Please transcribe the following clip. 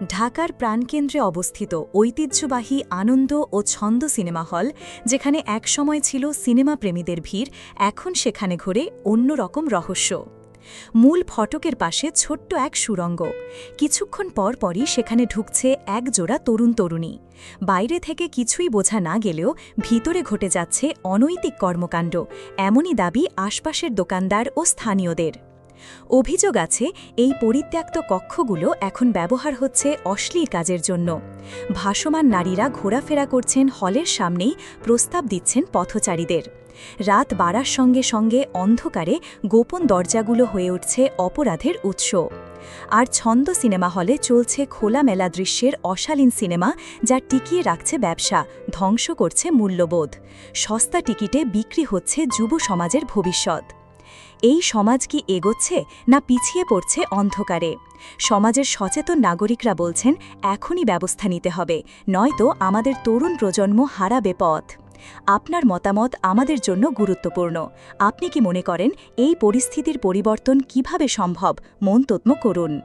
ঢাকার প্রাণকেন্দ্রে অবস্থিত ঐতিহ্যবাহী আনন্দ ও ছন্দ সিনেমা হল, যেখানে একসময় ছিল সিনেমা প্রেমীদের ভিড়, এখন সেখানে ঘোরে অন্যরকম রহস্য। মূল ফটকের পাশে ছোট্ট এক সুড়ঙ্গ। কিছুক্ষণ পর পরই সেখানে ঢুকছে এক জোড়া তরুণ তরুণী। বাইরে থেকে কিছুই বোঝা না গেলেও ভিতরে ঘটে যাচ্ছে অনৈতিক কর্মকাণ্ড, এমনই দাবি আশপাশের দোকানদার ও স্থানীয়দের। অভিযোগ আছে, এই পরিত্যক্ত কক্ষগুলো এখন ব্যবহার হচ্ছে অশ্লীল কাজের জন্য। ভাসমান নারীরা ঘোরাফেরা করছেন হলের সামনেই, প্রস্তাব দিচ্ছেন পথচারীদের। রাত বাড়ার সঙ্গে সঙ্গে অন্ধকারে গোপন দরজাগুলো হয়ে উঠছে অপরাধের উৎস। আর ছন্দ সিনেমা হলে চলছে খোলামেলা দৃশ্যের অশালীন সিনেমা, যা টিকিয়ে রাখছে ব্যবসা, ধ্বংস করছে মূল্যবোধ। সস্তা টিকিটে বিক্রি হচ্ছে যুব সমাজের ভবিষ্যৎ। এই সমাজ কি এগোচ্ছে না পিছিয়ে পড়ছে অন্ধকারে? সমাজের সচেতন নাগরিকরা বলছেন, এখনই ব্যবস্থা নিতে হবে, নয়তো আমাদের তরুণ প্রজন্ম হারাবে পথ। আপনার মতামত আমাদের জন্য গুরুত্বপূর্ণ। আপনি কি মনে করেন এই পরিস্থিতির পরিবর্তন কিভাবে সম্ভব? মন্তব্য করুন।